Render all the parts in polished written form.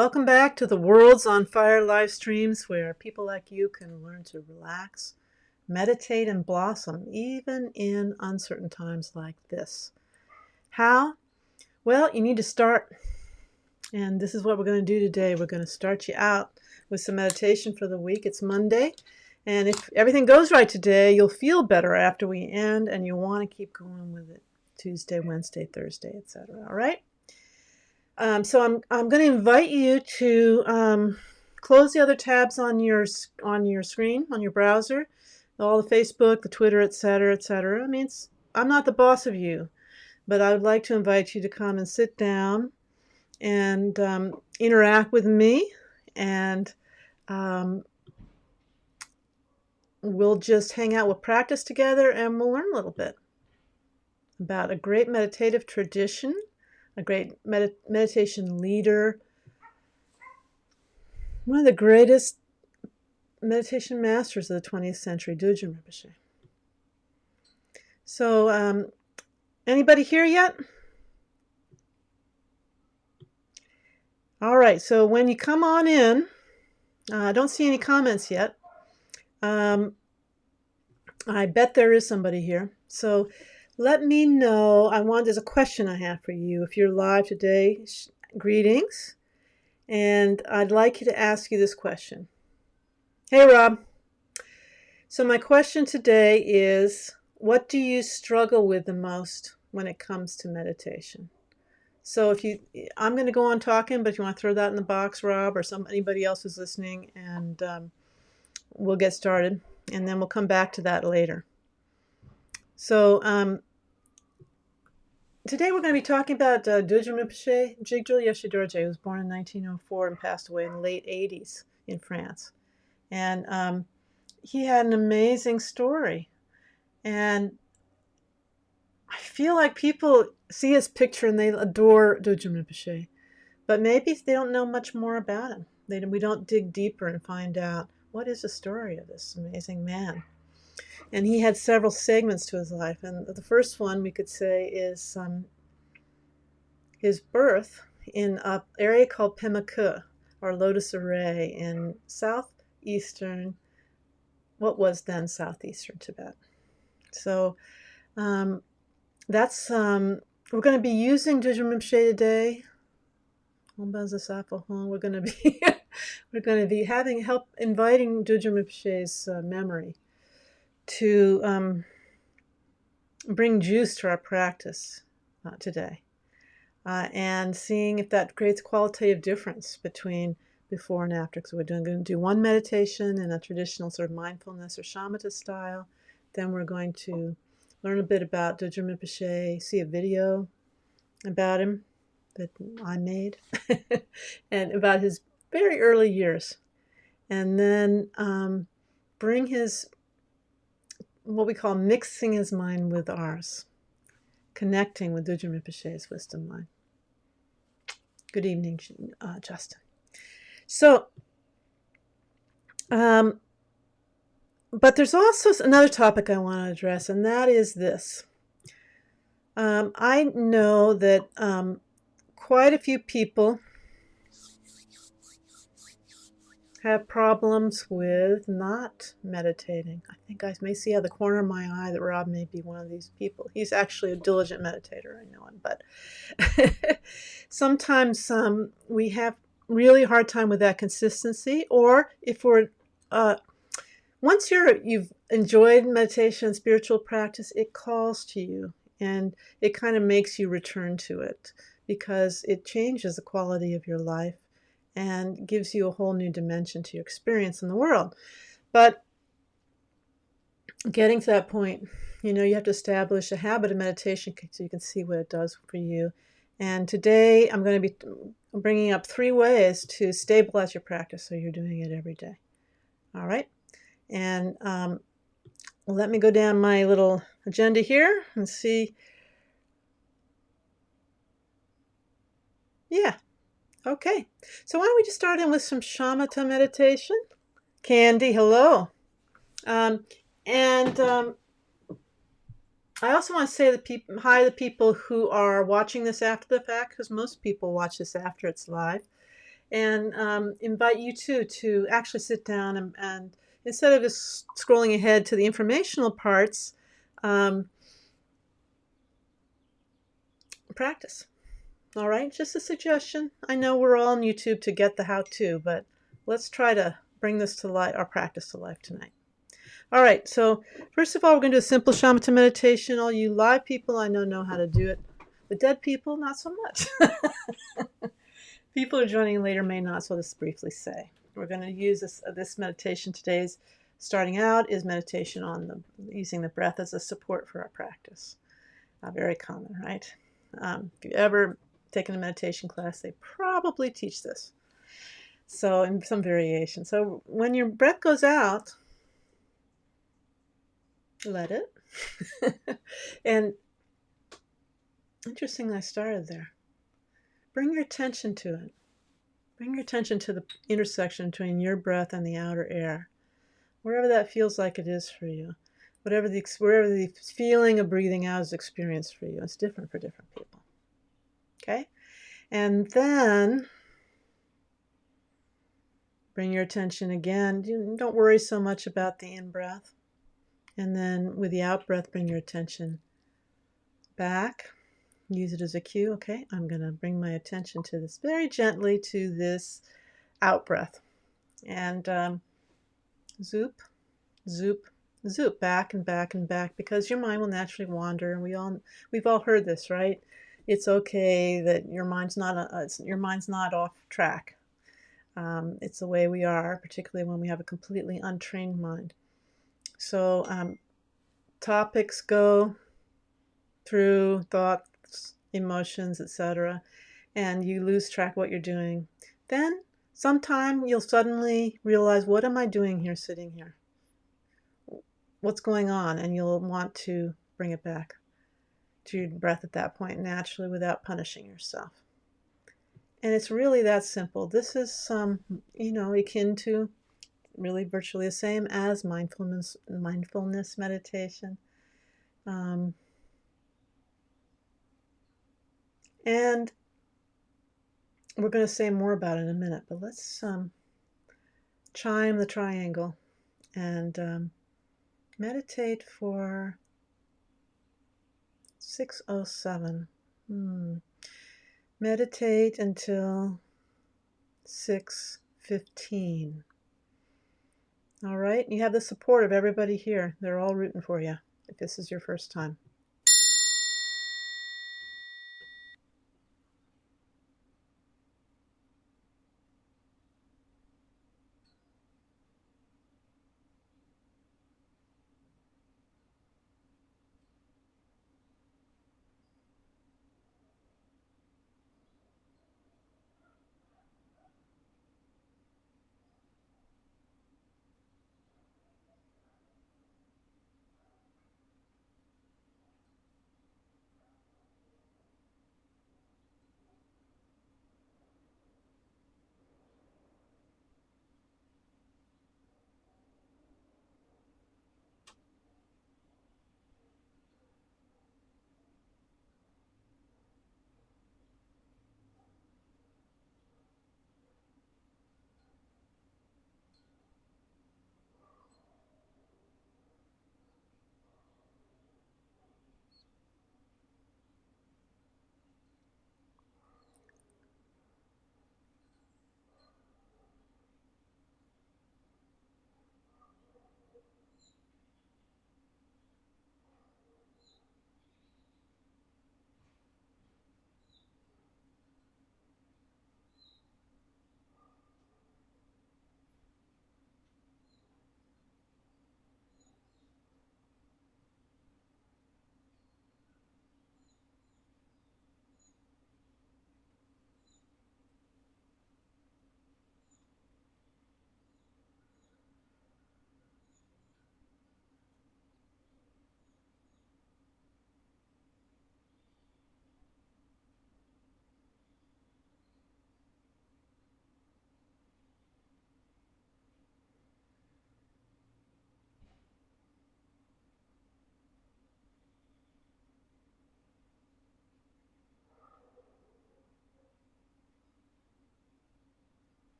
Welcome back to the Worlds on Fire live streams, where people like you can learn to relax, meditate, and blossom, even in uncertain times like this. How? Well, you need to start, and this is what we're going to do today. We're going to start you out with some meditation for the week. It's Monday, and if everything goes right today, you'll feel better after we end, and you'll want to keep going with it Tuesday, Wednesday, Thursday, etc. All right? So I'm going to invite you to close the other tabs on your screen, on your browser, all the Facebook, the Twitter, etc., etc. I mean, I'm not the boss of you, but I would like to invite you to come and sit down and interact with me, and we'll just hang out, we'll practice together, and we'll learn a little bit about a great meditative tradition, a great meditation leader, one of the greatest meditation masters of the 20th century, Dudjom Rinpoche. So, anybody here yet? All right, so when you come on in, I don't see any comments yet. I bet there is somebody here. So let me know. There's a question I have for you. If you're live today, greetings. And I'd like you to ask you this question. Hey, Rob. So my question today is, what do you struggle with the most when it comes to meditation? So I'm going to go on talking, but if you want to throw that in the box, Rob, or anybody else who's listening, and we'll get started. And then we'll come back to that later. So today we're going to be talking about Dudjom Rinpoche, Jigdral Yeshe Dorje, who was born in 1904 and passed away in the late 80s in France. And he had an amazing story. And I feel like people see his picture and they adore Dudjom Rinpoche. But maybe they don't know much more about him. We don't dig deeper and find out what is the story of this amazing man. And he had several segments to his life. And the first one we could say is his birth in an area called Pema Köd, or Lotus Array, in southeastern, what was then southeastern Tibet. So we're going to be using Dudjom Rinpoche today. We're going to be inviting Dudjom Rinpoche's memory to bring juice to our practice today, and seeing if that creates qualitative difference between before and after. So we're going to do one meditation in a traditional sort of mindfulness or shamatha style. Then we're going to learn a bit about Dudjom Rinpoche, see a video about him that I made, and about his very early years. And then bring what we call mixing his mind with ours, connecting with Dudjom Rinpoche's wisdom mind. Good evening, Justin. So, but there's also another topic I want to address, and that is this. I know that quite a few people have problems with not meditating. I think I may see out of the corner of my eye that Rob may be one of these people. He's actually a diligent meditator, I know him, but sometimes we have really hard time with that consistency. Or if once you've enjoyed meditation and spiritual practice, it calls to you, and it kind of makes you return to it, because it changes the quality of your life and gives you a whole new dimension to your experience in the world. But getting to that point, you have to establish a habit of meditation so you can see what it does for you. And today I'm going to be bringing up 3 ways to stabilize your practice so you're doing it every day. All right? And let me go down my little agenda here and see. Yeah. Okay, so why don't we just start in with some shamatha meditation? Candy, hello. I also want to say hi to the people who are watching this after the fact, because most people watch this after it's live. and invite you too to actually sit down and instead of just scrolling ahead to the informational parts, practice. All right, just a suggestion. I know we're all on YouTube to get the how-to, but let's try to bring this to life, our practice to life tonight. All right, so first of all, we're going to do a simple shamatha meditation. All you live people I know how to do it. The dead people, not so much. People who are joining later may not, so I'll just briefly say. We're going to use this meditation today's starting out is meditation on using the breath as a support for our practice. Very common, right? If you've ever taken a meditation class, they probably teach this. So in some variation. So when your breath goes out, let it. And interesting I started there. Bring your attention to it. Bring your attention to the intersection between your breath and the outer air. Wherever that feels like it is for you. Wherever the feeling of breathing out is experienced for you. It's different for different people. Okay? And then bring your attention again. Don't worry so much about the in-breath. And then with the out-breath, bring your attention back. Use it as a cue. Okay, I'm going to bring my attention to this very gently to this out-breath. And zoop, zoop, zoop, back and back and back, because your mind will naturally wander. And we've all heard this, right? It's okay that your mind's not off track. It's the way we are, particularly when we have a completely untrained mind. So topics go through thoughts, emotions, etc., and you lose track of what you're doing. Then sometime you'll suddenly realize, what am I doing here, sitting here? What's going on? And you'll want to bring it back to your breath at that point, naturally, without punishing yourself. And it's really that simple. This is, akin to really virtually the same as mindfulness meditation. And we're going to say more about it in a minute, but let's chime the triangle and meditate for 6:07. Meditate until 6:15. All right, you have the support of everybody here. They're all rooting for you if this is your first time.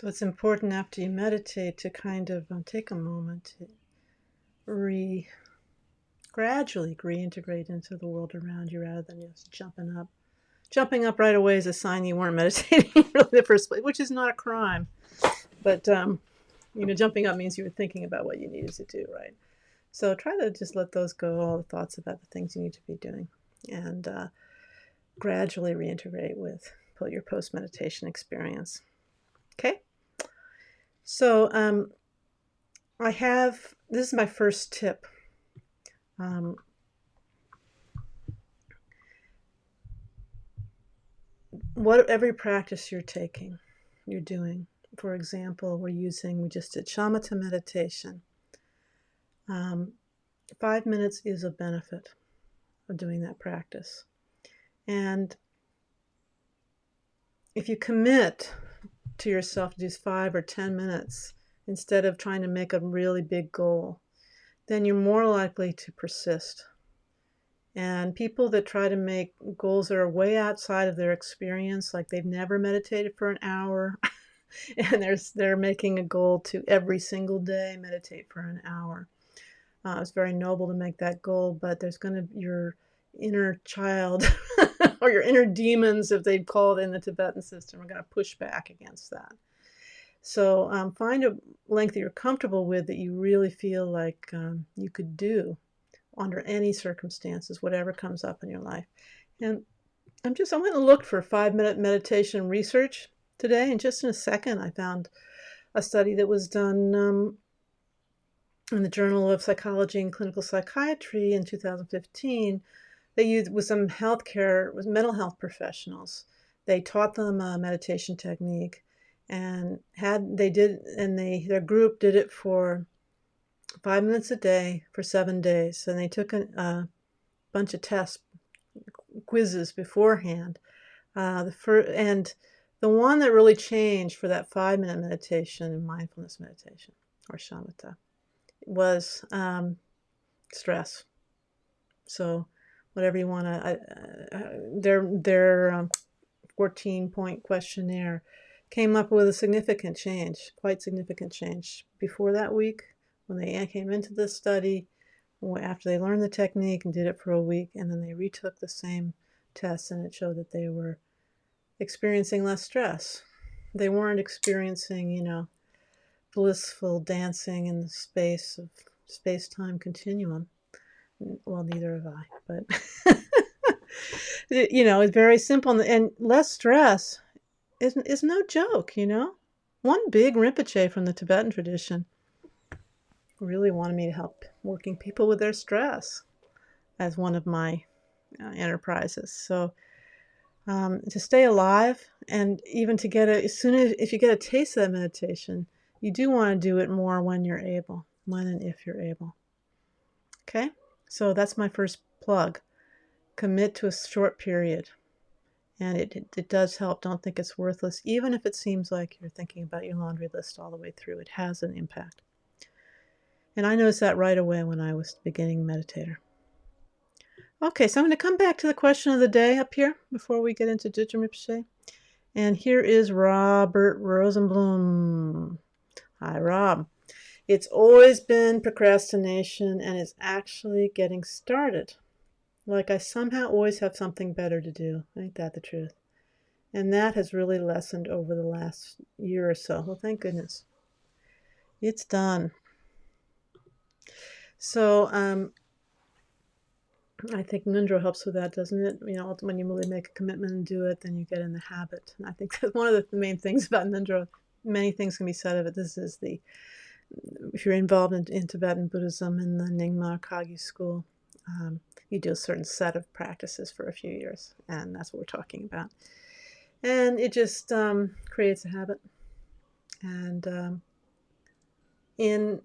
So it's important after you meditate to kind of take a moment to gradually reintegrate into the world around you rather than just jumping up. Jumping up right away is a sign you weren't meditating really the first place, which is not a crime. But, jumping up means you were thinking about what you needed to do, right? So try to just let those go, all the thoughts about the things you need to be doing, and gradually reintegrate with your post-meditation experience. Okay? So this is my first tip. Every practice you're doing. For example, we just did shamatha meditation. 5 minutes is a benefit of doing that practice. And if you commit to yourself to do 5 or 10 minutes instead of trying to make a really big goal, then you're more likely to persist. And people that try to make goals that are way outside of their experience, like they've never meditated for an hour, and they're making a goal to every single day meditate for an hour. It's very noble to make that goal, but your inner child or your inner demons, if they'd call it in the Tibetan system, are going to push back against that. So find a length that you're comfortable with, that you really feel like you could do under any circumstances, whatever comes up in your life. And I went and looked for 5-minute meditation research today, and just in a second I found a study that was done in the Journal of Psychology and Clinical Psychiatry in 2015. They used with some mental health professionals. They taught them a meditation technique, and their group did it for 5 minutes a day for 7 days. And they took a bunch of quizzes beforehand. And the one that really changed for that 5-minute meditation and mindfulness meditation, or shamatha, was stress. So whatever you want to, their 14-point questionnaire came up with a quite significant change before that week when they came into this study, after they learned the technique and did it for a week, and then they retook the same test, and it showed that they were experiencing less stress. They weren't experiencing, blissful dancing in the space-time continuum. Well, neither have I, but it's very simple, and less stress is no joke. One big Rinpoche from the Tibetan tradition really wanted me to help working people with their stress as one of my enterprises. So to stay alive, and even to if you get a taste of that meditation, you do want to do it more when and if you're able. Okay, so that's my first plug. Commit to a short period, and it does help. Don't think it's worthless, even if it seems like you're thinking about your laundry list all the way through. It has an impact. And I noticed that right away when I was the beginning meditator. Okay, so I'm going to come back to the question of the day up here before we get into Dudjom Rinpoche. And here is Robert Rosenblum. Hi, Rob. It's always been procrastination, and it's actually getting started. Like I somehow always have something better to do. Ain't that the truth? And that has really lessened over the last year or so. Well, thank goodness. It's done. So I think Nundro helps with that, doesn't it? When you really make a commitment and do it, then you get in the habit. And I think that's one of the main things about Nundro. Many things can be said of it. If you're involved in Tibetan Buddhism in the Nyingma Kagyu school, you do a certain set of practices for a few years, and that's what we're talking about. And it just creates a habit. And in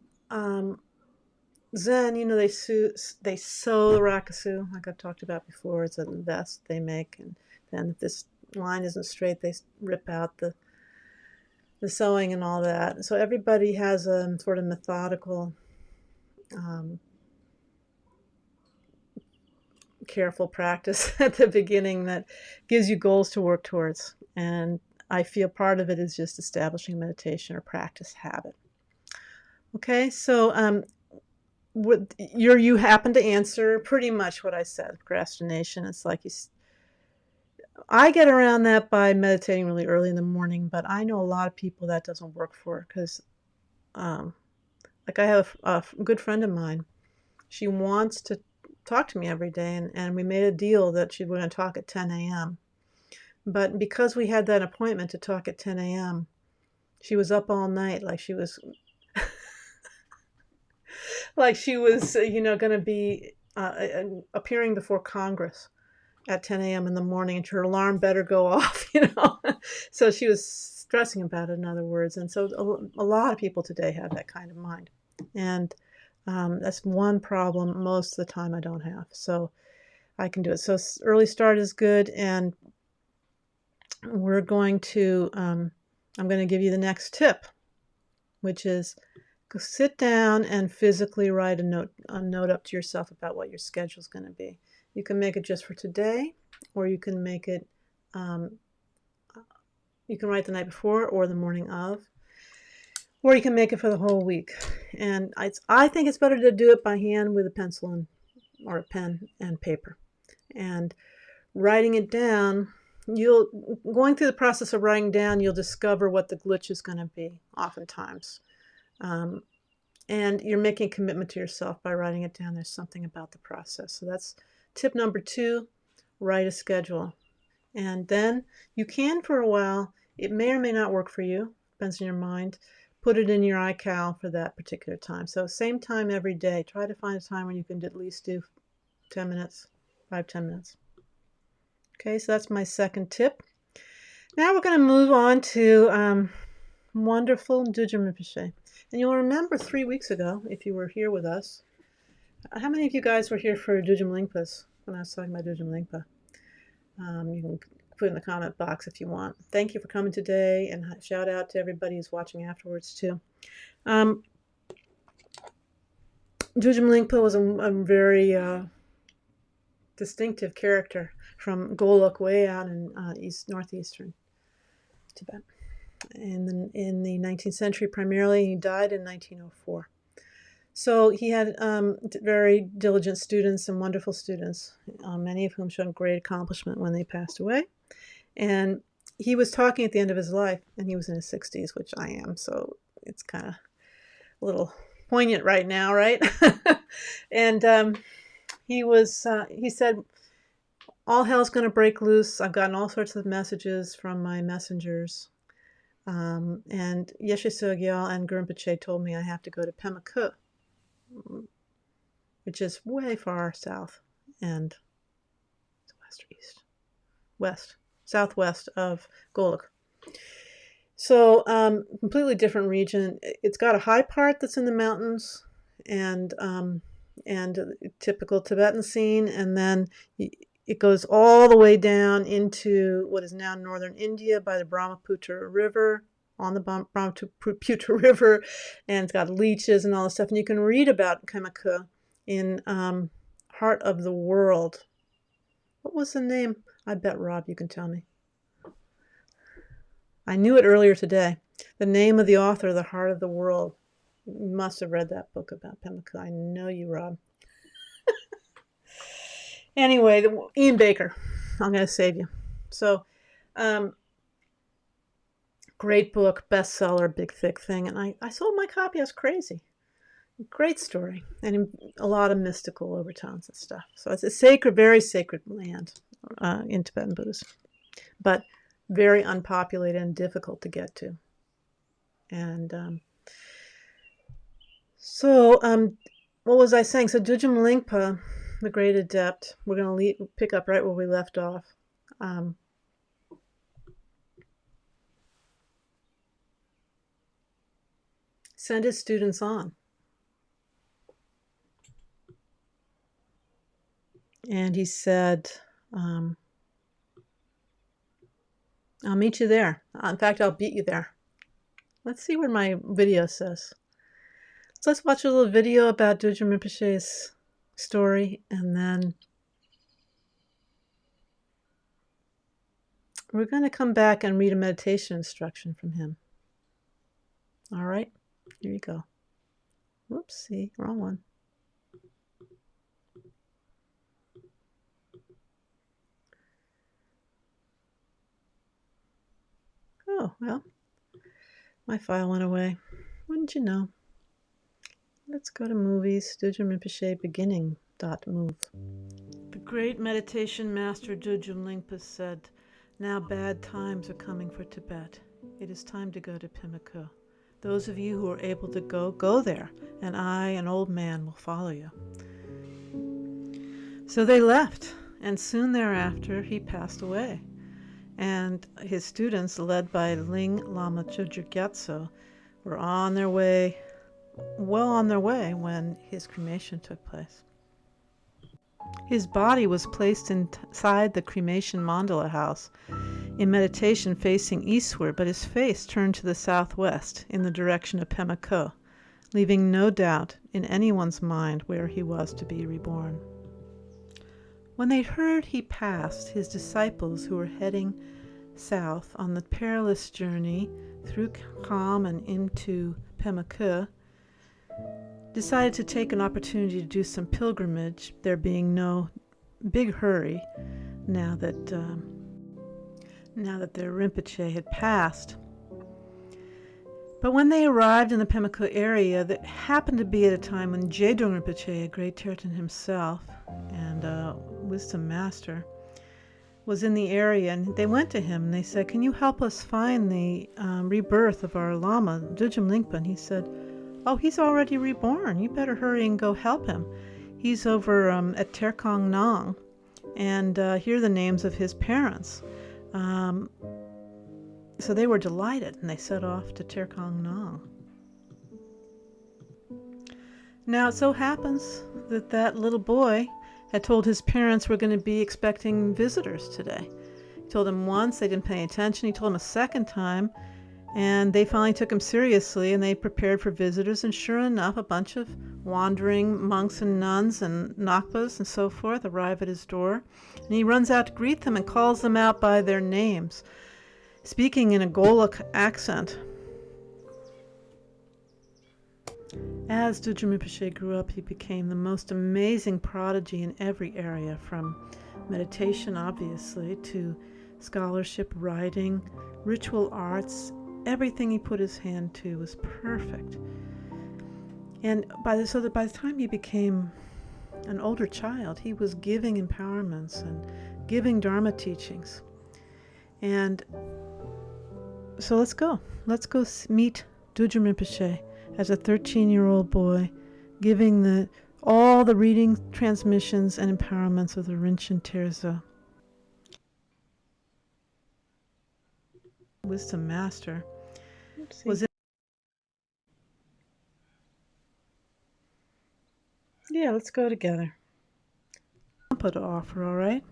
Zen, they sew the rakusu, like I've talked about before. It's a vest they make, and then if this line isn't straight, they rip out the sewing and all that. So everybody has a sort of methodical, careful practice at the beginning that gives you goals to work towards. And I feel part of it is just establishing meditation or practice habit. Okay, so you happen to answer pretty much what I said. Procrastination. It's like I get around that by meditating really early in the morning, but I know a lot of people that doesn't work for, because like I have a good friend of mine. She wants to talk to me every day, and we made a deal that she was going to talk at 10 a.m. But because we had that appointment to talk at 10 a.m., she was up all night, like she was like she was, going to be appearing before Congress at 10 a.m. in the morning, and her alarm better go off, So she was stressing about it, in other words. And so a lot of people today have that kind of mind. And that's one problem most of the time I don't have. So I can do it. So early start is good. And we're going to, I'm going to give you the next tip, which is go sit down and physically write a note up to yourself about what your schedule is going to be. You can make it just for today, or you can make it, you can write the night before or the morning of, or you can make it for the whole week. And I think it's better to do it by hand with a pencil or a pen and paper. And writing it down, going through the process of writing down, you'll discover what the glitch is going to be oftentimes. And you're making a commitment to yourself by writing it down. There's something about the process. So that's tip number 2, write a schedule. And then you can, for a while, it may or may not work for you, depends on your mind, put it in your iCal for that particular time. So same time every day. Try to find a time when you can at least do 10 minutes, 5-10 minutes. Okay, so that's my second tip. Now we're going to move on to wonderful Dudjom Rinpoche. And you'll remember 3 weeks ago, if you were here with us, how many of you guys were here for Dudjom Lingpa's, when I was talking about Dudjom Lingpa? You can put in the comment box if you want. Thank you for coming today, and shout out to everybody who's watching afterwards too. Dudjom Lingpa was a very distinctive character from Golok, way out in northeastern Tibet. In the 19th century primarily. He died in 1904. So he had very diligent students and wonderful students, many of whom showed great accomplishment when they passed away. And he was talking at the end of his life, and he was in his 60s, which I am, so it's kind of a little poignant right now, right? And he said, all hell's going to break loose. I've gotten all sorts of messages from my messengers. And Yeshe Sogyal and Rinpoche told me I have to go to Pema Köd, which is way far south and west or east? Southwest of Golok. So completely different region. It's got a high part that's in the mountains and typical Tibetan scene, and then it goes all the way down into what is now northern India by the Brahmaputra River, on the Brahmaputra River, and it's got leeches and all this stuff. And you can read about Pema Köd in Heart of the World. What was the name? I bet, Rob, you can tell me. I knew it earlier today. The name of the author, The Heart of the World. You must have read that book about Pema Köd. I know you, Rob. Anyway, Ian Baker, I'm going to save you. So, great book, bestseller, big thick thing. And I sold my copy. I was crazy. Great story. And a lot of mystical overtones and stuff. So it's a sacred, very sacred land in Tibetan Buddhism. But very unpopulated and difficult to get to. And what was I saying? So Dudjom Lingpa, the great adept, we're going to pick up right where we left off. Send his students on. And he said, I'll meet you there. In fact, I'll beat you there. Let's see what my video says. So let's watch a little video about Dudjom Rinpoche's story, and then we're going to come back and read a meditation instruction from him. All right, here you go. Whoopsie, wrong one. Oh, well, my file went away. Wouldn't you know? Let's go to movies. Dudjom Rinpoche beginning.move. The great meditation master Dudjom Rinpoche said, "Now bad times are coming for Tibet. It is time to go to Pema Köd. Those of you who are able to go, go there, and I, an old man, will follow you." So they left, and soon thereafter he passed away. And his students, led by Ling Lama Chögyur Gyatso, were well on their way when his cremation took place. His body was placed inside the cremation mandala house in meditation facing eastward, but his face turned to the southwest in the direction of Pema Köd, leaving no doubt in anyone's mind where he was to be reborn. When they heard he passed, his disciples, who were heading south on the perilous journey through Kham and into Pema Köd, decided to take an opportunity to do some pilgrimage, there being no big hurry now that their Rinpoche had passed. But when they arrived in the Pema Köd area, that happened to be at a time when Jedong Rinpoche, a great Terton himself and wisdom master, was in the area, and they went to him and they said, "Can you help us find the rebirth of our Lama, Dudjom Rinpoche?" And he said, "Oh, he's already reborn. You better hurry and go help him. He's over at Terkong Nong, and here are the names of his parents." So they were delighted, and they set off to Terkong Nong. Now it so happens that little boy had told his parents we're going to be expecting visitors today. He told them once, they didn't pay attention. He told them a second time, and they finally took him seriously, and they prepared for visitors, and sure enough, a bunch of wandering monks and nuns and nakpas and so forth arrive at his door, and he runs out to greet them and calls them out by their names, speaking in a Golok accent. As Dudjom Rinpoche grew up, he became the most amazing prodigy in every area, from meditation, obviously, to scholarship, writing, ritual arts. Everything he put his hand to was perfect. And by the time he became an older child, he was giving empowerments and giving Dharma teachings. And so let's go meet Dudjom Rinpoche as a 13-year-old boy, giving all the reading, transmissions, and empowerments of the Rinchen Terzo. Wisdom master was in. Yeah, let's go together. Khenpo to offer, all right?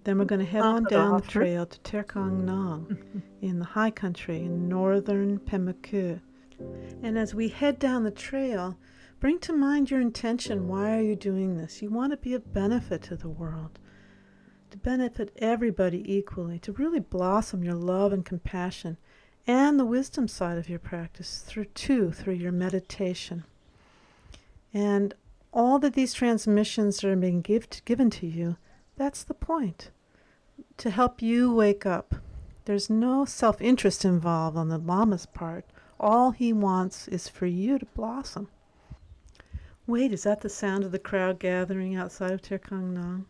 Then we're going to head on down the trail to Terkong Nong in the high country in northern Pema Köd. And as we head down the trail, bring to mind your intention. Why are you doing this? You want to be of benefit to the world, to benefit everybody equally, to really blossom your love and compassion and the wisdom side of your practice through your meditation. And all that these transmissions are being given to you, that's the point, to help you wake up. There's no self-interest involved on the Lama's part. All he wants is for you to blossom. Wait, is that the sound of the crowd gathering outside of Terkong Nong?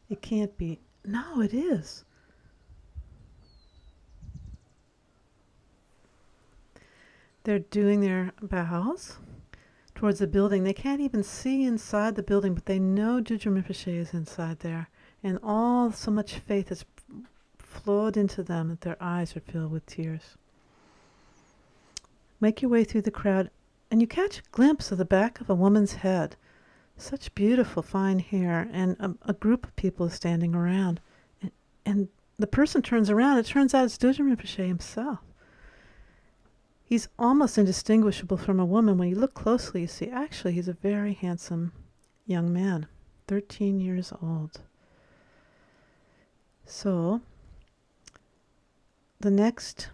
It can't be. No, it is. They're doing their bows towards the building. They can't even see inside the building, but they know Dudjom Rinpoche is inside there. And so much faith has flowed into them that their eyes are filled with tears. Make your way through the crowd, and you catch a glimpse of the back of a woman's head. Such beautiful, fine hair, and a group of people is standing around. And the person turns around. It turns out it's Dudjom Rinpoche himself. He's almost indistinguishable from a woman. When you look closely, you see, actually, he's a very handsome young man, 13 years old. So the next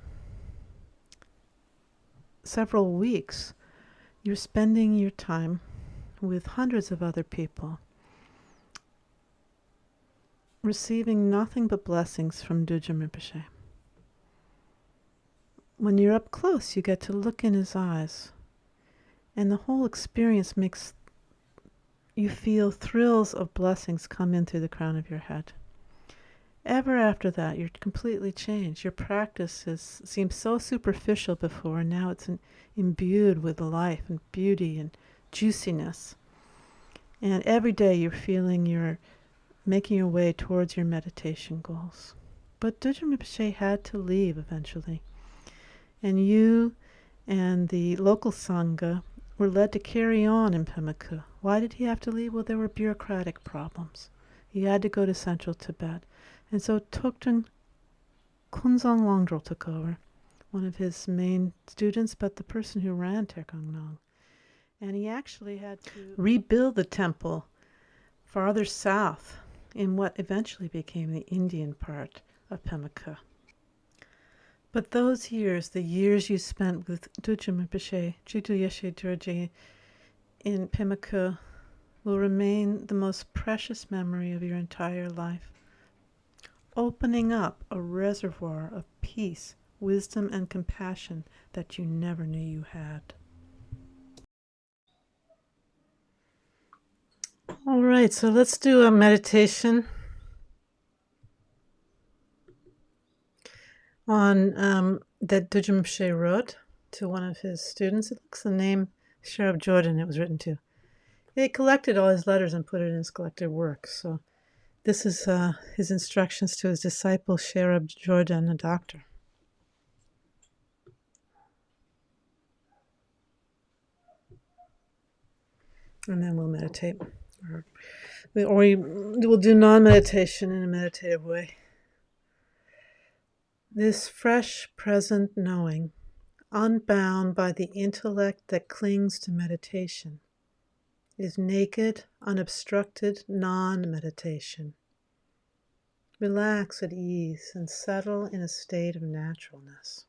several weeks, you're spending your time with hundreds of other people, receiving nothing but blessings from Dudjom Rinpoche. When you're up close, you get to look in his eyes, and the whole experience makes you feel thrills of blessings come in through the crown of your head. Ever after that, you're completely changed. Your practice seemed so superficial before, and now it's imbued with life and beauty and juiciness. And every day you're feeling you're making your way towards your meditation goals. But Dudjom Rinpoche had to leave eventually. And you and the local Sangha were led to carry on in Pema Köd. Why did he have to leave? Well, there were bureaucratic problems. He had to go to central Tibet. And so Tokten Kunzang Longdrol took over, one of his main students, but the person who ran Terkong Nong. And he actually had to rebuild the temple farther south in what eventually became the Indian part of Pema Köd. But those years, the years you spent with Dudjom Rinpoche, Jigdul Yeshe Dorje in Pema Köd, will remain the most precious memory of your entire life, opening up a reservoir of peace, wisdom, and compassion that you never knew you had. All right, so let's do a meditation on that Dudjom Rinpoche wrote to one of his students. It looks the name Sherab Jordan it was written to. He collected all his letters and put it in his collected work. So this is his instructions to his disciple Sherab Jordan, a doctor. And then we'll meditate. Or we'll do non-meditation in a meditative way. This fresh, present knowing, unbound by the intellect that clings to meditation, is naked, unobstructed non-meditation. Relax at ease and settle in a state of naturalness.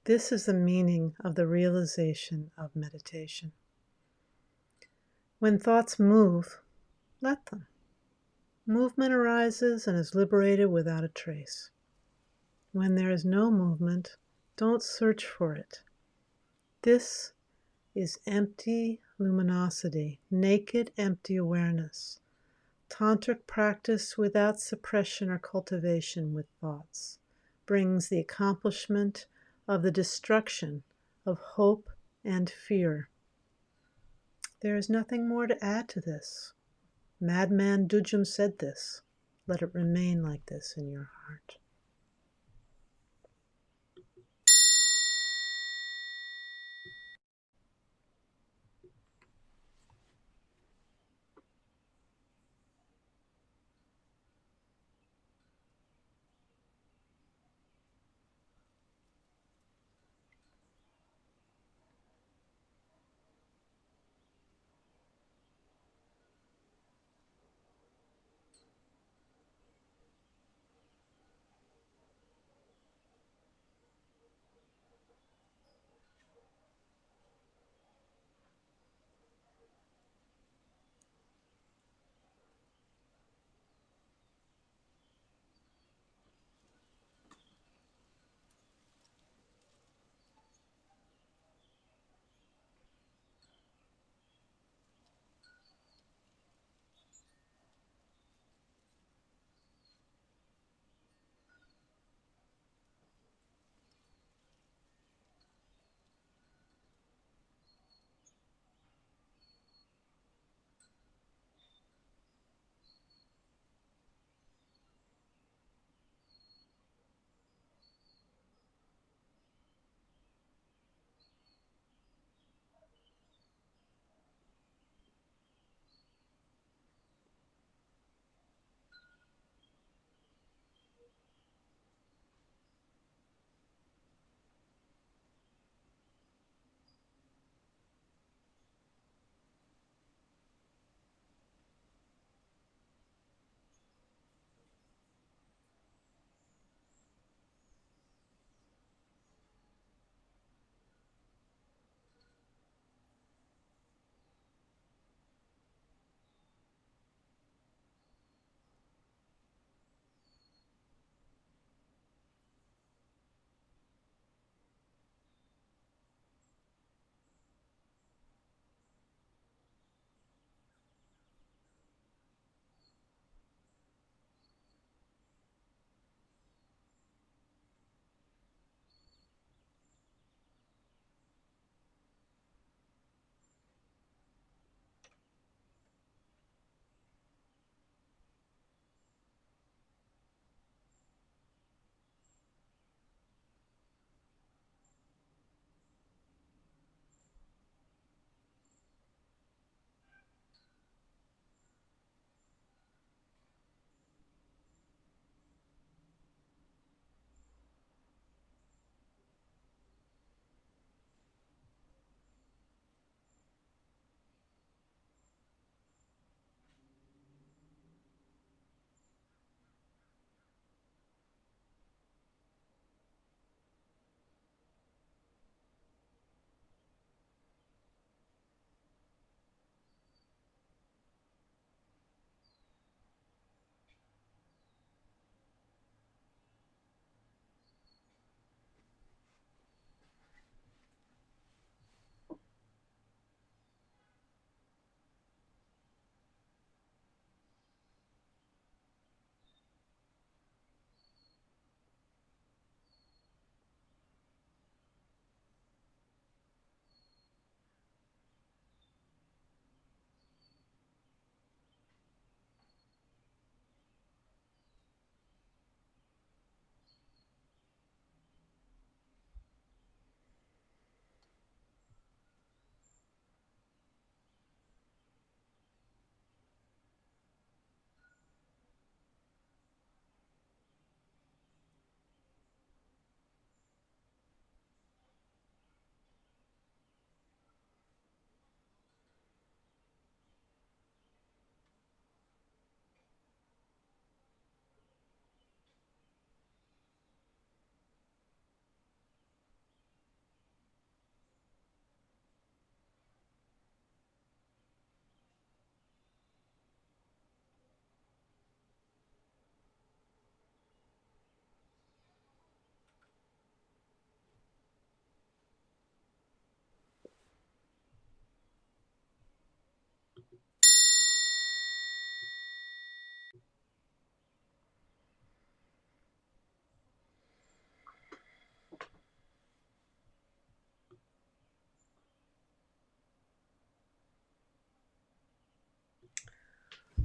This is the meaning of the realization of meditation. When thoughts move, let them. Movement arises and is liberated without a trace. When there is no movement, don't search for it. This is empty luminosity, naked, empty awareness. Tantric practice without suppression or cultivation with thoughts brings the accomplishment of the destruction of hope and fear. There is nothing more to add to this. Madman Dudjom said this. Let it remain like this in your heart.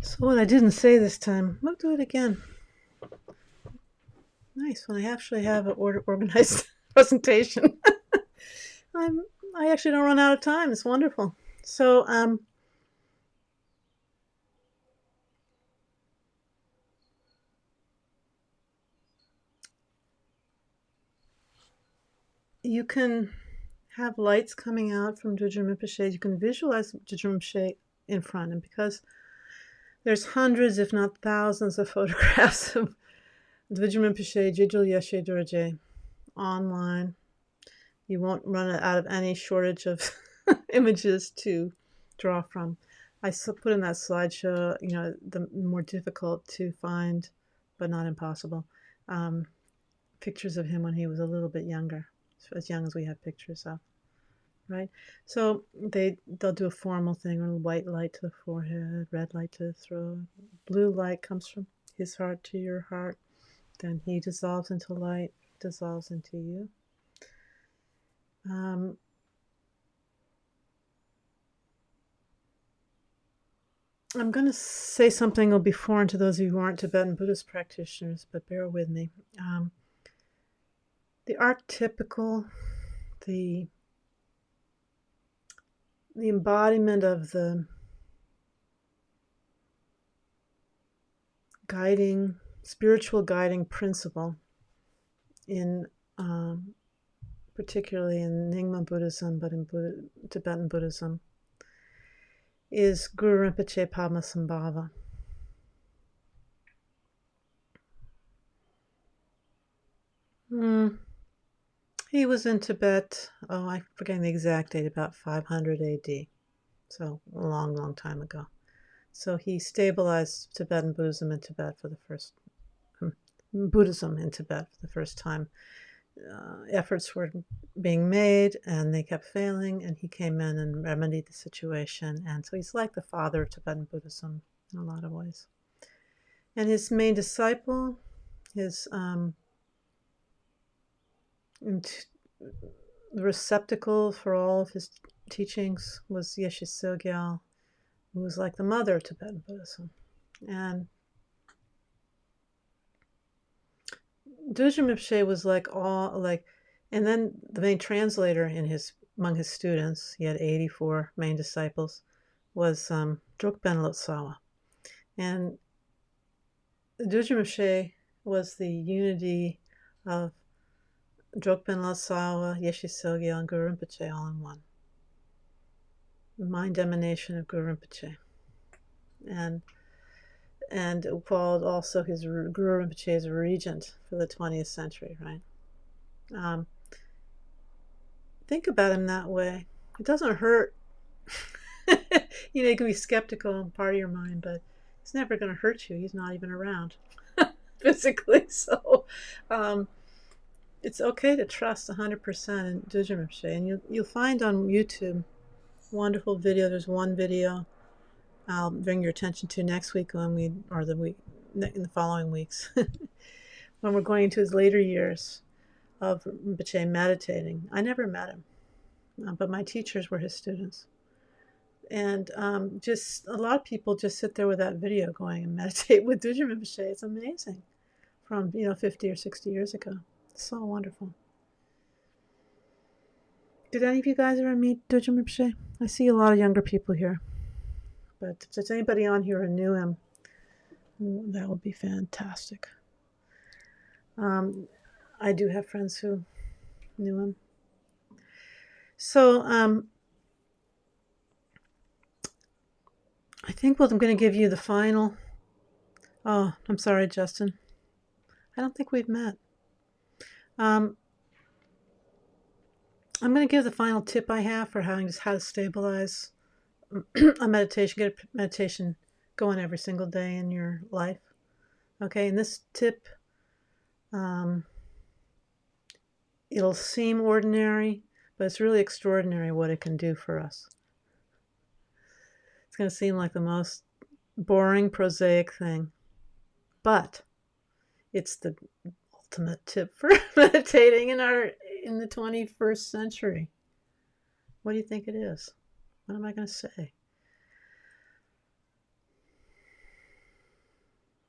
So what I didn't say this time, we'll do it again. Nice, when I actually have an organized presentation. I actually don't run out of time. It's wonderful. So you can have lights coming out from Dudjom Rinpoche. You can visualize Dudjom Rinpoche in front, and because there's hundreds, if not thousands, of photographs of Dudjom Rinpoche, Jidjul Yeshe Dorje online, you won't run out of any shortage of images to draw from. I put in that slideshow, the more difficult to find, but not impossible, pictures of him when he was a little bit younger, as young as we have pictures of, right? So they'll do a formal thing, or white light to the forehead, red light to the throat, blue light comes from his heart to your heart, then he dissolves into light, dissolves into you. I'm going to say something that'll be foreign to those of you who aren't Tibetan Buddhist practitioners, but bear with me. The archetypical, the embodiment of the spiritual guiding principle in particularly in Nyingma Buddhism, but in Tibetan Buddhism, is Guru Rinpoche Padmasambhava. He was in Tibet, I'm forgetting the exact date, about 500 AD, so a long, long time ago. So he stabilized Tibetan Buddhism in Tibet for the first time. Efforts were being made, and they kept failing, and he came in and remedied the situation. And so he's like the father of Tibetan Buddhism in a lot of ways. And his main disciple, his the receptacle for all of his teachings, was Yeshe Tsogyal, who was like the mother of Tibetan Buddhism. And Dudjom Rinpoche was and then the main translator among his students, he had 84 main disciples, was Drukben Lotsawa. And Dudjom Rinpoche was the unity of Drukben Lotsawa, Yeshe Tsogyal, and Guru Rinpoche all in one. The mind emanation of Guru Rinpoche. And called also his Guru Rinpoche's regent for the 20th century, right? Think about him that way. It doesn't hurt. You can be skeptical in part of your mind, but he's never going to hurt you. He's not even around physically. So it's okay to trust 100% in Dudjom Rinpoche. And you'll find on YouTube wonderful video. There's one video I'll bring your attention to next week in the following weeks, when we're going into his later years of Rinpoche meditating. I never met him, but my teachers were his students. And just a lot of people just sit there with that video going and meditate with Dudjom Rinpoche. It's amazing, from 50 or 60 years ago. It's so wonderful. Did any of you guys ever meet Dudjom Rinpoche? I see a lot of younger people here. But if there's anybody on here who knew him, that would be fantastic. I do have friends who knew him. So I think I'm going to give you the final. Oh, I'm sorry, Justin. I don't think we've met. I'm going to give the final tip I have for how to stabilize a meditation, get a meditation going every single day in your life. Okay, and this tip, it'll seem ordinary, but it's really extraordinary what it can do for us. It's going to seem like the most boring, prosaic thing, but it's the ultimate tip for meditating in the 21st century. What do you think it is? What am I going to say?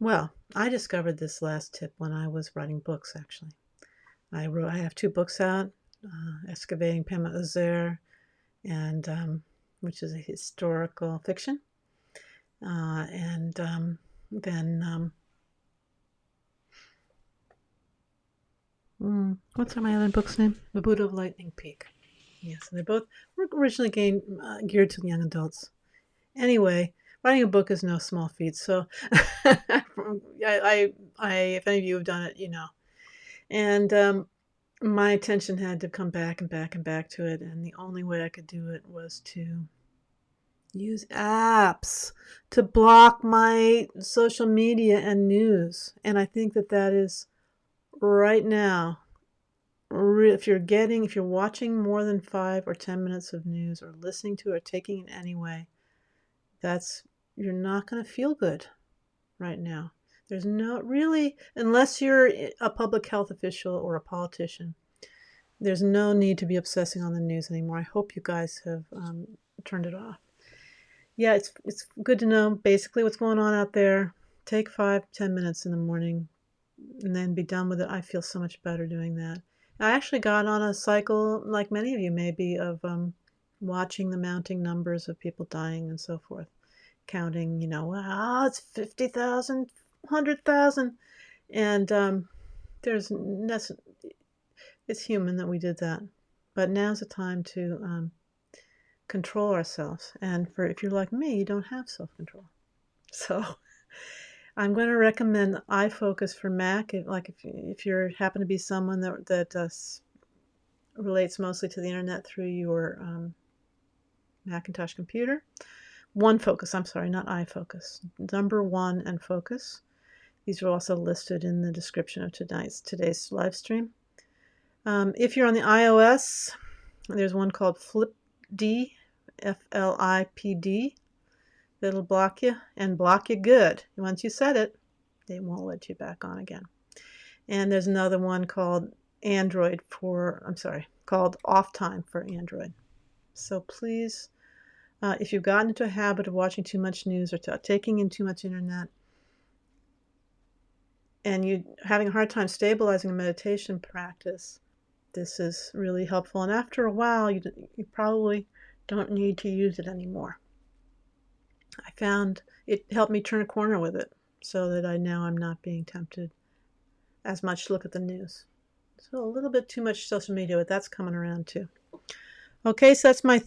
Well, I discovered this last tip when I was writing books, actually. I have 2 books out, Excavating Pema Köd, and which is a historical fiction, and then what's my other book's name? The Buddha of Lightning Peak. Yes, and they both were originally geared to young adults. Anyway, writing a book is no small feat, so I if any of you have done it, you know. And my attention had to come back and back and back to it, and the only way I could do it was to use apps to block my social media and news. And I think that is right now, if you're watching more than 5 or 10 minutes of news, or listening to it, or taking it anyway, you're not going to feel good right now. There's no really, unless you're a public health official or a politician, there's no need to be obsessing on the news anymore. I hope you guys have turned it off. Yeah, it's good to know basically what's going on out there. Take 5-10 minutes in the morning and then be done with it. I feel so much better doing that. I actually got on a cycle, like many of you maybe, of watching the mounting numbers of people dying and so forth. Counting, it's 50,000, 100,000. And it's human that we did that. But now's the time to control ourselves. And if you're like me, you don't have self-control. So I'm going to recommend iFocus for Mac. If you happen to be someone that relates mostly to the internet through your Macintosh computer. OneFocus, I'm sorry, not iFocus. Number 1 and Focus. These are also listed in the description of today's live stream. If you're on the iOS, there's one called FlipD, FLIPD. That'll block you and block you good. Once you set it, they won't let you back on again. And there's another one called called Offtime for Android. So please, if you've gotten into a habit of watching too much news or taking in too much internet, and you're having a hard time stabilizing a meditation practice, this is really helpful. And after a while, you probably don't need to use it anymore. I found it helped me turn a corner with it, so that I'm not being tempted as much to look at the news. So a little bit too much social media, but that's coming around too. Okay, so that's my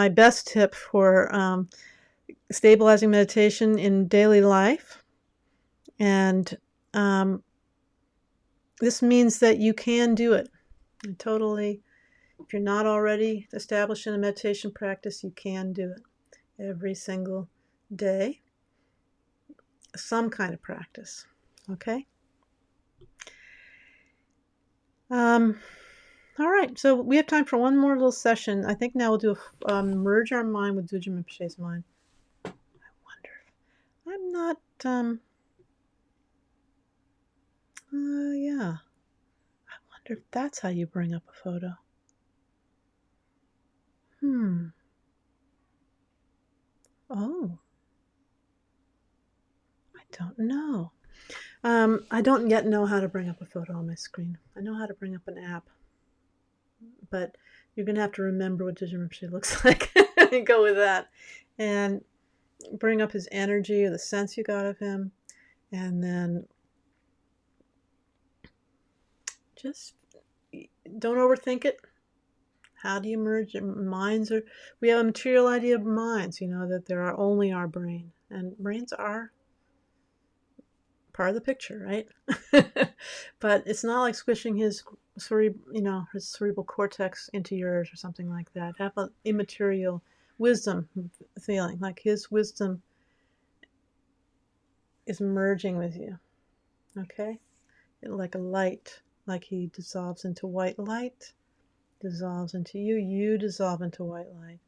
best tip for stabilizing meditation in daily life. And this means that you can do it. And totally, if you're not already established in a meditation practice, you can do it every single day. Some kind of practice. Okay? All right, so we have time for one more little session. I think now we'll do merge our mind with Dudjom Rinpoche's mind. I wonder if I'm not, yeah. I wonder if that's how you bring up a photo. Oh. I don't know. I don't yet know how to bring up a photo on my screen. I know how to bring up an app. But you're going to have to remember what Dudjom Rinpoche looks like and go with that. And bring up his energy or the sense you got of him. And then just don't overthink it. How do you merge minds? We have a material idea of minds, that there are only our brain. And brains are part of the picture, right? But it's not like squishing his cerebral cortex into yours or something like that. Have an immaterial wisdom feeling, like his wisdom is merging with you. Okay? Like a light, like he dissolves into white light, dissolves into you, you dissolve into white light,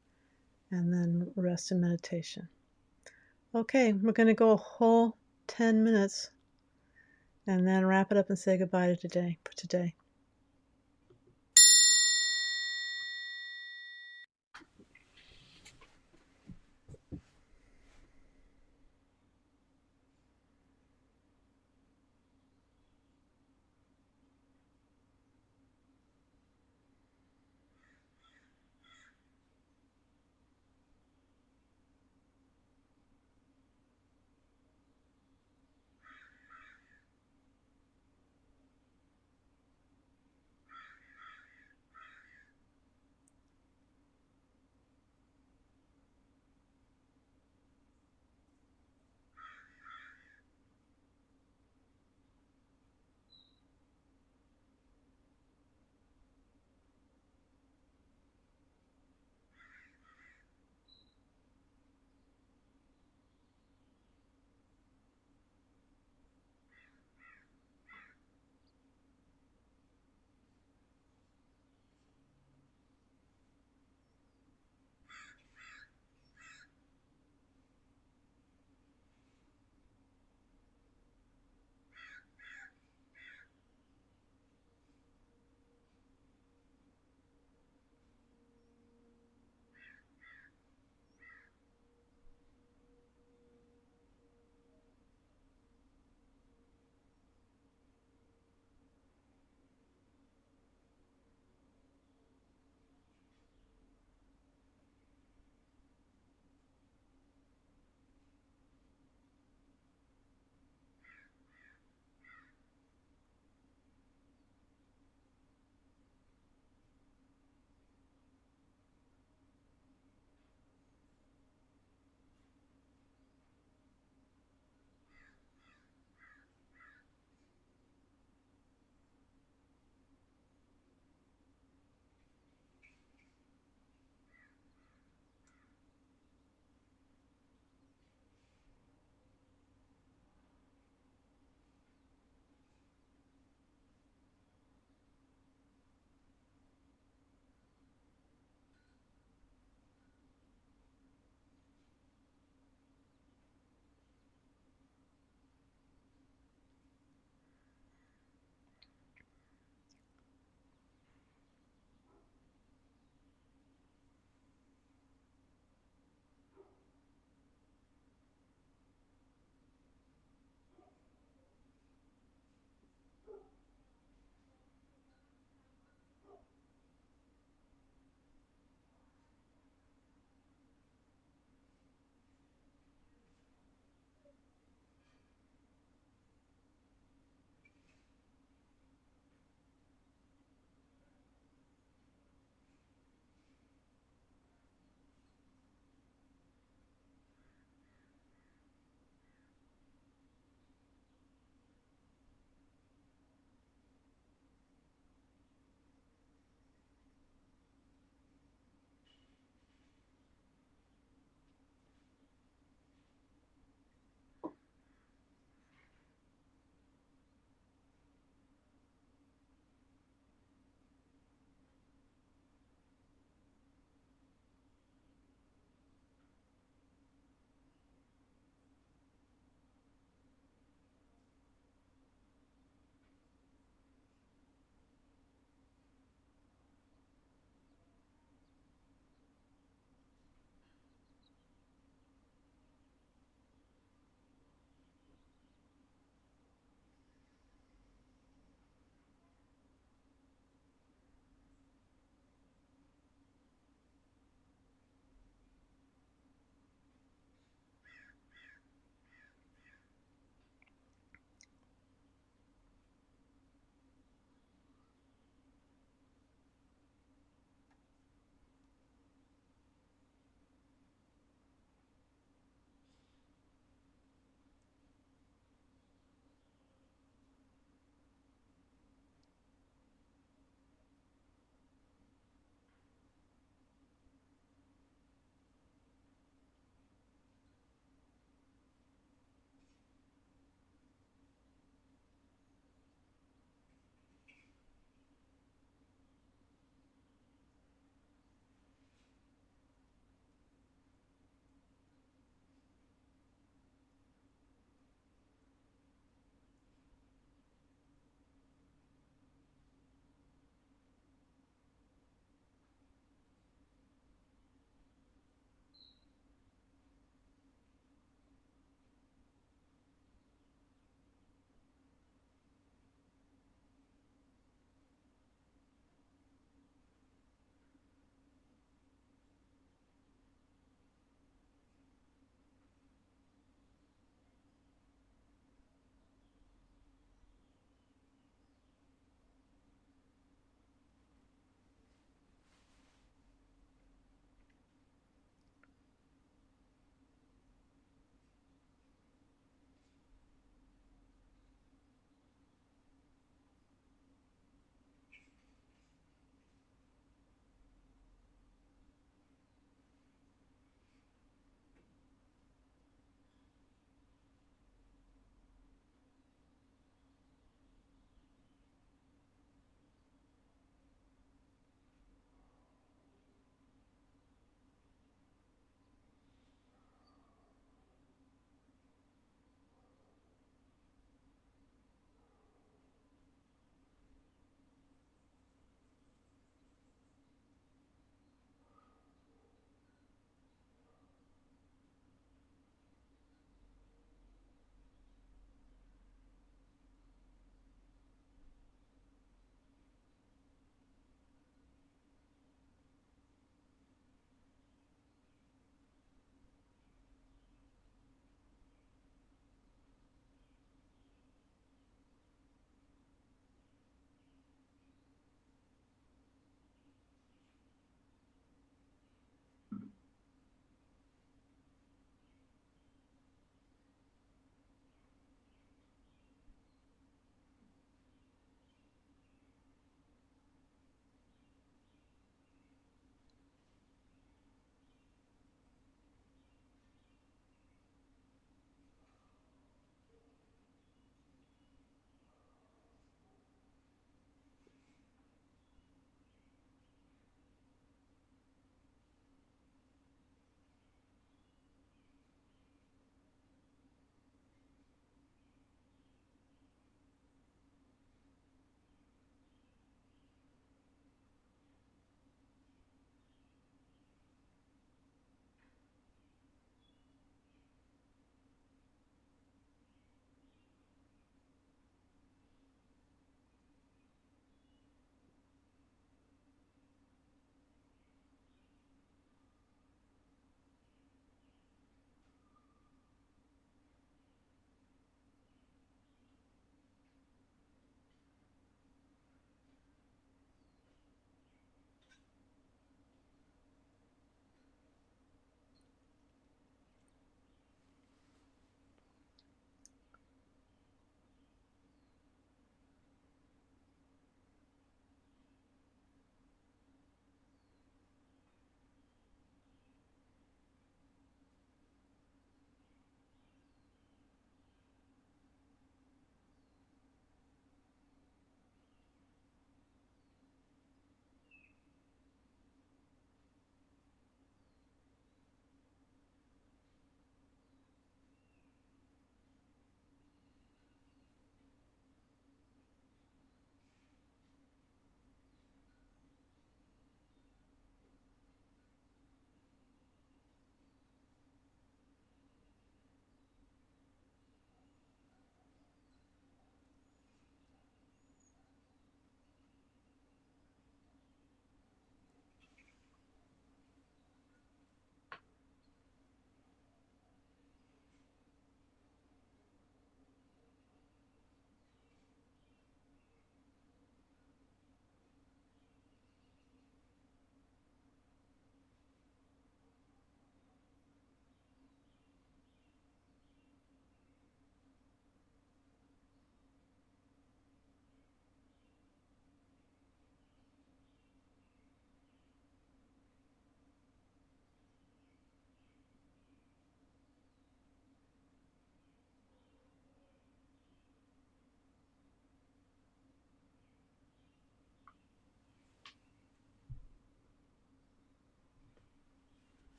and then rest in meditation. Okay, we're going to go a whole 10 minutes and then wrap it up and say goodbye for today.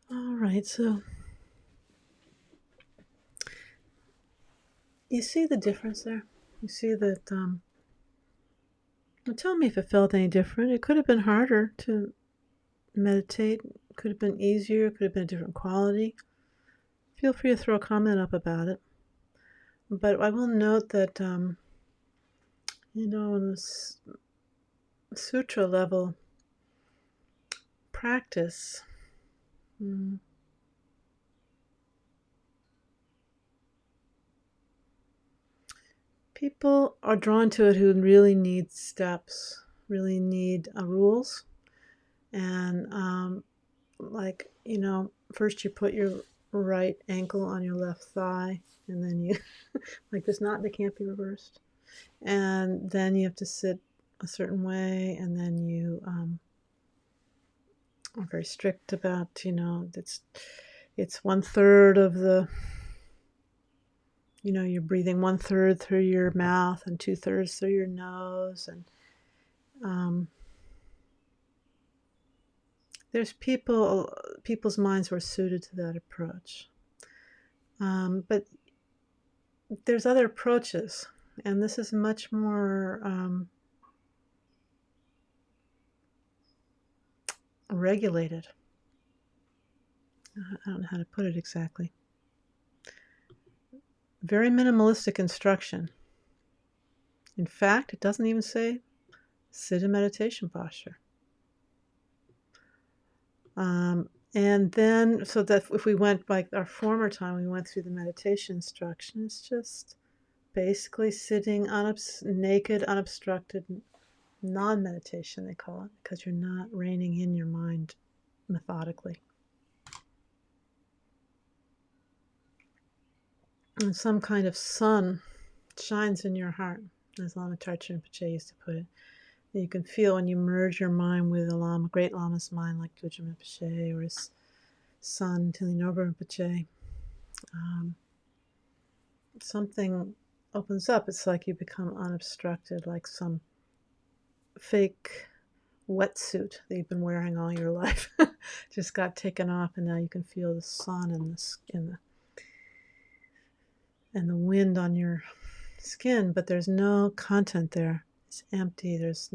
All right, so you see the difference there? You see that, well, tell me if it felt any different. It could have been harder to meditate, could have been easier, could have been a different quality. Feel free to throw a comment up about it. But I will note that, on this sutra level practice, people are drawn to it who really need steps, really need rules. And first you put your right ankle on your left thigh, and then you, like this knot that can't be reversed. And then you have to sit a certain way, and then you are very strict about, it's 1/3 of the, you're breathing 1/3 through your mouth and 2/3 through your nose. And there's people's minds were suited to that approach. But there's other approaches, and this is much more regulated. I don't know how to put it exactly. Very minimalistic instruction. In fact, it doesn't even say sit in meditation posture. And then, so that if we went like our former time, we went through the meditation instruction, it's just basically sitting naked, unobstructed, non-meditation, they call it, because you're not reining in your mind methodically. And some kind of sun shines in your heart, as Lama Tarchen Rinpoche used to put it. You can feel when you merge your mind with a Lama, great Lama's mind, like Dudjom Rinpoche or his son, Tilinoba Rinpoche. Something opens up. It's like you become unobstructed, like some fake wetsuit that you've been wearing all your life just got taken off, and now you can feel the sun and the wind on your skin, but there's no content there. It's empty. There's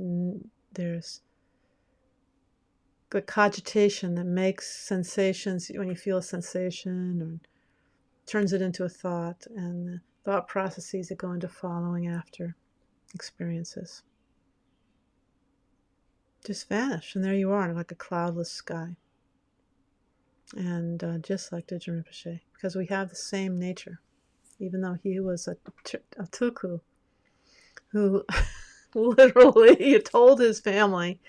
the cogitation that makes sensations, when you feel a sensation, or turns it into a thought, and the thought processes that go into following after experiences just vanish, and there you are, like a cloudless sky. And just like Dudjom Rinpoche, because we have the same nature, even though he was a tuku who literally told his family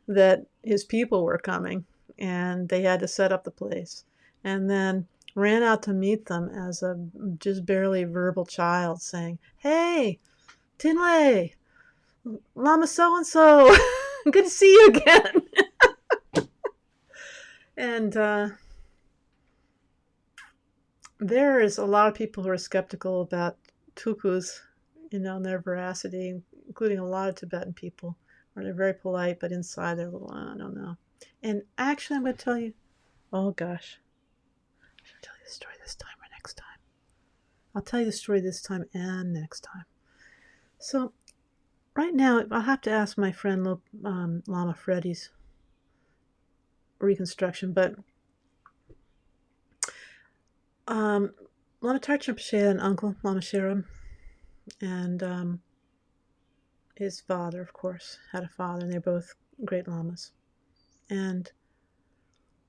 that his people were coming and they had to set up the place, and then ran out to meet them as a just barely verbal child, saying, "Hey, Tinley, Lama so-and-so, good to see you again." And there is a lot of people who are skeptical about tukus, and their veracity, including a lot of Tibetan people, where they're very polite, but inside they're a little, I don't know. And actually, I'm going to tell you, oh gosh, should I tell you the story this time or next time? I'll tell you the story this time and next time. So right now, I'll have to ask my friend Lama Freddy's reconstruction, but Lama Tarchen Rinpoche had an uncle, Lama Sheram, and his father, of course, had a father, and they're both great lamas. And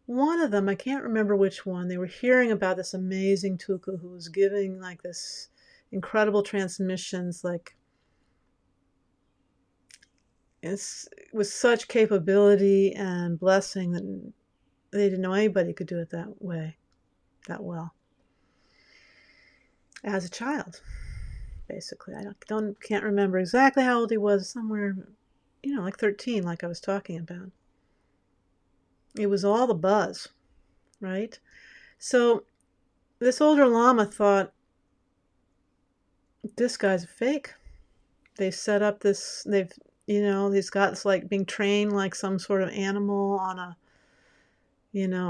one of them, I can't remember which one, they were hearing about this amazing tuku who was giving like this incredible transmissions, like with such capability and blessing that they didn't know anybody could do it that way, that well. As a child, basically. I can't remember exactly how old he was, somewhere, like 13, like I was talking about. It was all the buzz, right? So this older Lama thought, this guy's a fake. They set up this, he's got this, like being trained like some sort of animal on a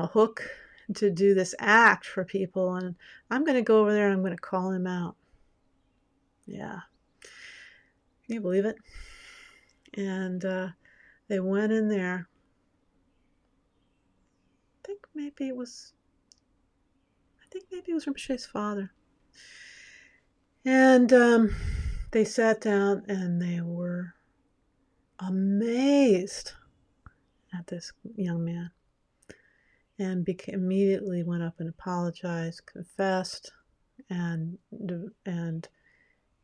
hook, to do this act for people, and I'm going to go over there and I'm going to call him out. Yeah. Can you believe it? And they went in there. I think maybe it was Rinpoche's father. And they sat down and they were amazed at this young man, and immediately went up and apologized, confessed, and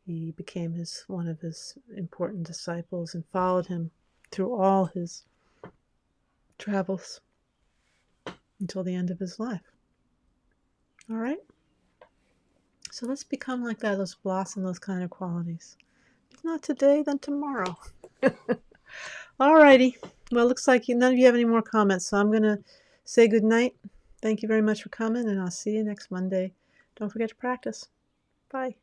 he became one of his important disciples and followed him through all his travels until the end of his life. All right? So let's become like that. Let's blossom those kind of qualities. If not today, then tomorrow. All righty. Well, it looks like none of you have any more comments, so I'm going to say good night. Thank you very much for coming, and I'll see you next Monday. Don't forget to practice. Bye.